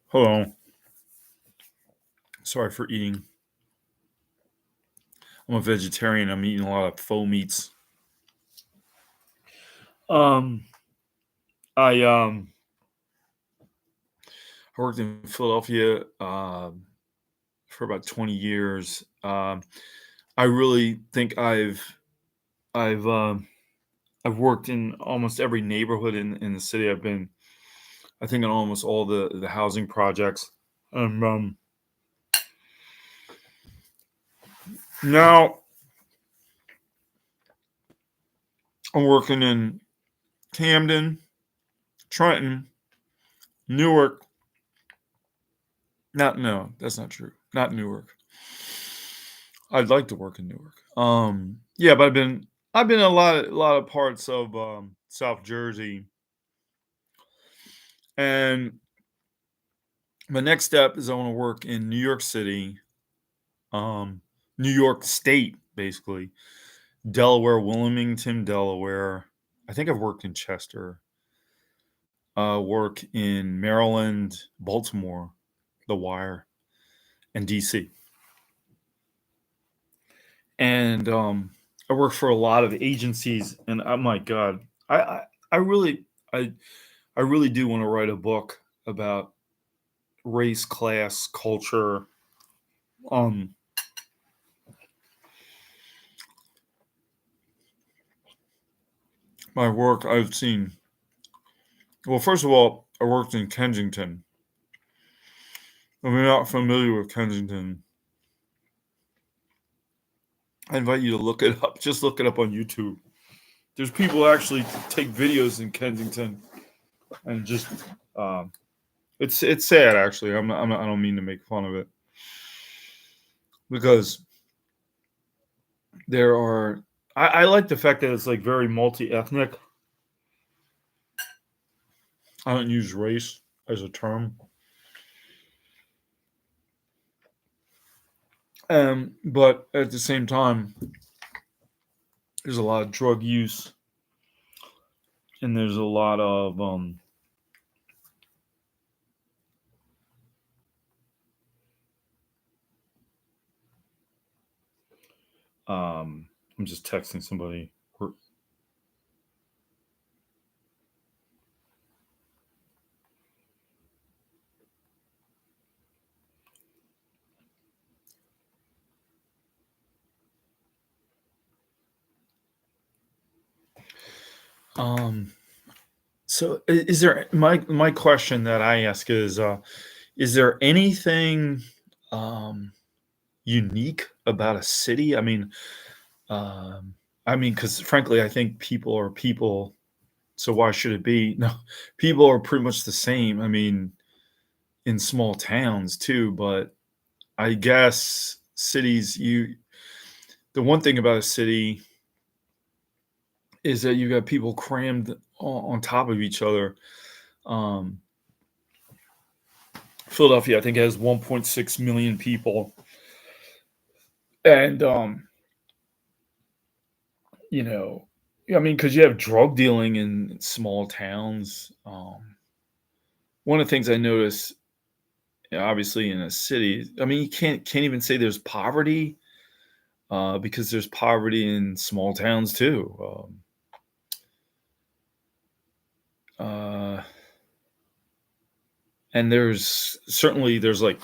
Hello. Sorry for eating. I'm a vegetarian. I'm eating a lot of faux meats. Um, I I worked in Philadelphia for about 20 years. I really think I've I've worked in almost every neighborhood in the city. I've been, I think, in almost all the housing projects. And now I'm working in Camden, Trenton, Newark. Not no, that's not true. Not Newark. I'd like to work in Newark. Yeah, but I've been in a lot of parts of South Jersey, and my next step is I want to work in New York City, um, New York State, basically, Delaware, Wilmington, Delaware. I think I've worked in Chester. Work in Maryland, Baltimore, The Wire, and DC. And I work for a lot of agencies, and oh my god, I I, I really I I really do want to write a book about race, class, culture. Um, my work I've seen. Well, first of all, I worked in Kensington. If you're not familiar with Kensington, I invite you to look it up. Just look it up on YouTube. There's people who actually take videos in Kensington, and just um, it's sad actually. I don't mean to make fun of it because there are. I like the fact that it's like very multi ethnic. I don't use race as a term. But at the same time, there's a lot of drug use, and there's a lot of I'm just texting somebody. Um, so is there my question that I ask is there anything um unique about a city? Um, because frankly, I think people are people. So why should it be? No, people are pretty much the same. In small towns too, but I guess cities, the one thing about a city is that you got people crammed on top of each other. Um, Philadelphia, I think, has 1.6 million people, and you know, because you have drug dealing in small towns. One of the things I notice, obviously, in a city, you can't even say there's poverty, because there's poverty in small towns too. Uh, and there's like,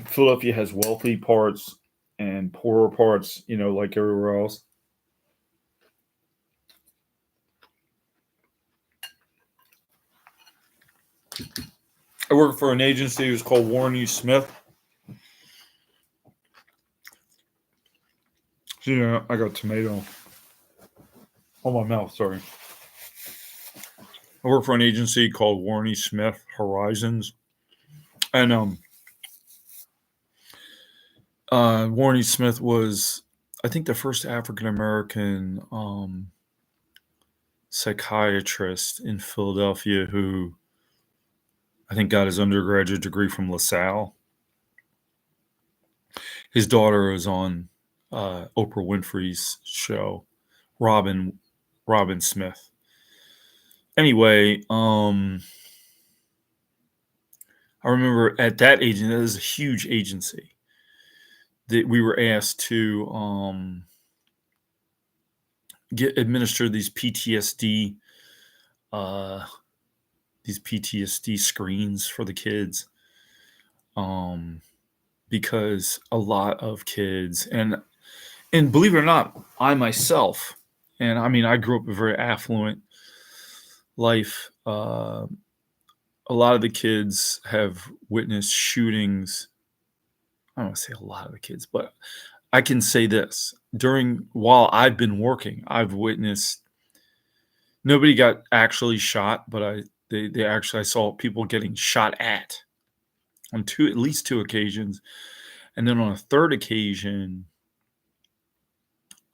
Philadelphia has wealthy parts and poorer parts, like everywhere else. I work for an agency. It was called Warren E. Smith. Yeah, I got tomato on my mouth. Sorry. I work for an agency called Warren E. Smith Horizons, and Warren E. Smith was, I think, the first African American psychiatrist in Philadelphia who I think got his undergraduate degree from LaSalle. His daughter was on Oprah Winfrey's show, Robin Robin Smith. Anyway, I remember at that agency, that is a huge agency, that we were asked to get administer uh, these PTSD screens for the kids, um, because a lot of kids, and believe it or not, I myself, and I mean, I grew up a very affluent life. A lot of the kids have witnessed shootings. I don't want to say a lot of the kids, but I can say this: while I've been working, I've witnessed nobody got actually shot, but they actually I saw people getting shot at on at least two occasions, and then on a third occasion,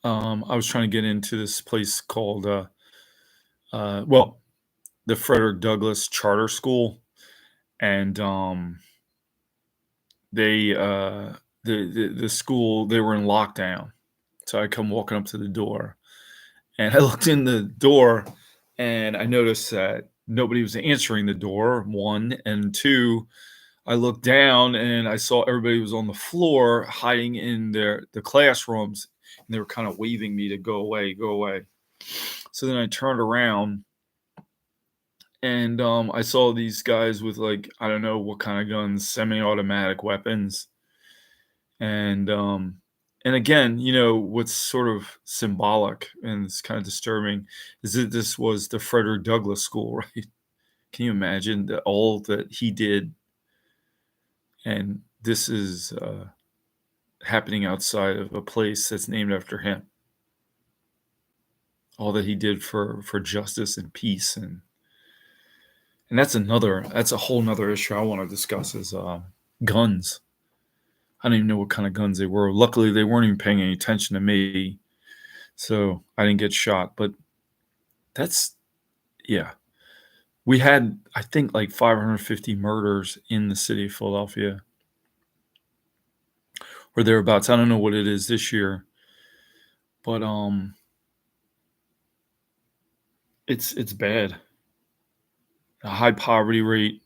I was trying to get into this place called well, the Frederick Douglass Charter School, and they the school, they were in lockdown, so I come walking up to the door, and I looked in the door, and I noticed that nobody was answering the door, one, and two, I looked down and I saw everybody was on the floor hiding in the classrooms, and they were kind of waving me to go away, go away. So then I turned around, and I saw these guys with, like, I don't know what kind of guns, semi-automatic weapons, and again, what's sort of symbolic and it's kind of disturbing is that this was the Frederick Douglass School, right? Can you imagine all that he did, and this is happening outside of a place that's named after him? All that he did for justice and peace, and that's a whole nother issue I want to discuss is guns. I don't even know what kind of guns they were. Luckily, they weren't even paying any attention to me, so I didn't get shot. But that's yeah. We had, I think, like 550 murders in the city of Philadelphia or thereabouts. I don't know what it is this year, but it's bad. A high poverty rate.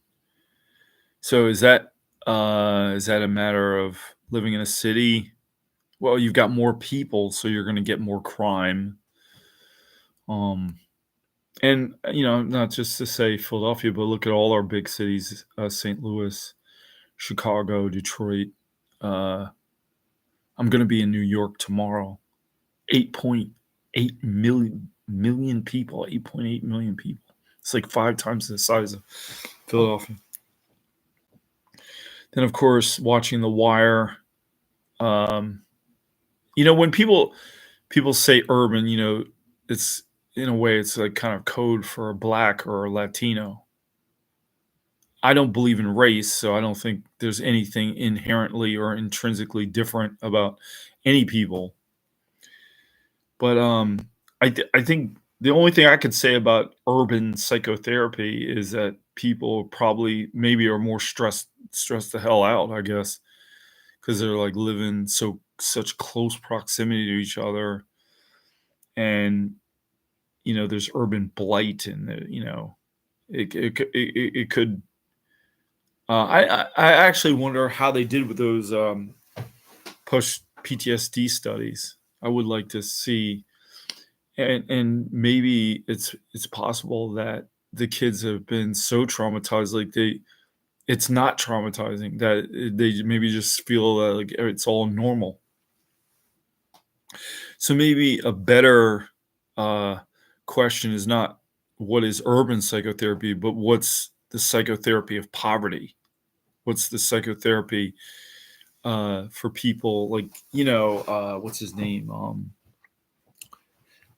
So is that a matter of living in a city? Well, you've got more people, so you're going to get more crime. Um, and not just to say Philadelphia, but look at all our big cities: St. Louis, Chicago, Detroit. Uh, I'm going to be in New York tomorrow. 8.8 million people. 8.8 million people. It's like 5 times the size of Philadelphia. Then, of course, watching The Wire. Um, when people say urban, it's in a way it's like kind of code for a black or a Latino. I don't believe in race, so I don't think there's anything inherently or intrinsically different about any people. But I think the only thing I could say about urban psychotherapy is that people probably maybe are more stressed the hell out, I guess, because they're like living such close proximity to each other, and there's urban blight, and it could. I actually wonder how they did with those post PTSD studies. I would like to see, and maybe it's possible that the kids have been so traumatized, like it's not traumatizing, that they maybe just feel that like it's all normal. So maybe a better question is not what is urban psychotherapy, but what's the psychotherapy of poverty? What's the psychotherapy for people like, what's his name?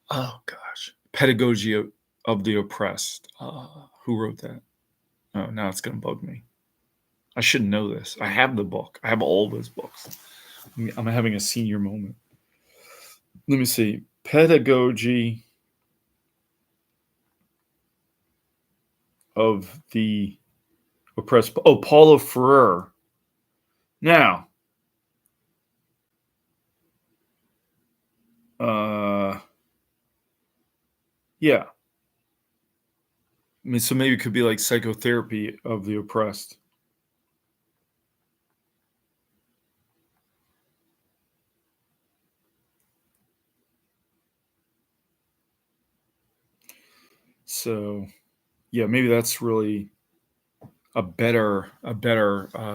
Oh gosh, Pedagogy of the Oppressed. Who wrote that? Oh, now it's gonna bug me. I should know this. I have the book. I have all those books. I'm having a senior moment. Let me see. Pedagogy of the Oppressed. Oh, Paulo Freire. Now, yeah. I mean, so maybe it could be like psychotherapy of the oppressed. So yeah, maybe that's really a better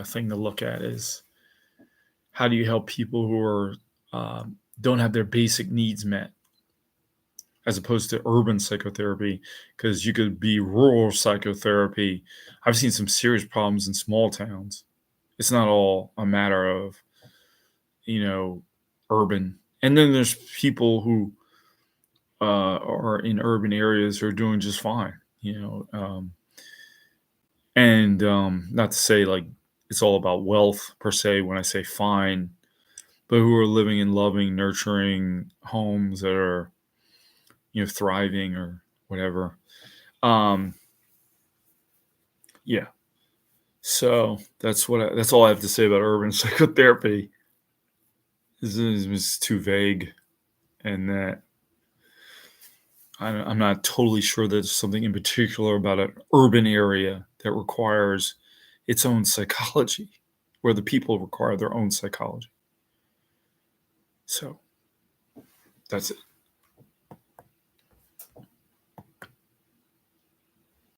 thing to look at is how do you help people who are don't have their basic needs met, as opposed to urban psychotherapy, because you could be rural psychotherapy. I've seen some serious problems in small towns. It's not all a matter of, you know, urban. And then there's people who are in urban areas who are doing just fine, and not to say like it's all about wealth per se when I say fine, but who are living in loving, nurturing homes that are, thriving or whatever. Um, yeah. So that's all I have to say about urban psychotherapy. This is too vague, and that I'm not totally sure that there's something in particular about an urban area that requires its own psychology, where the people require their own psychology. So that's it.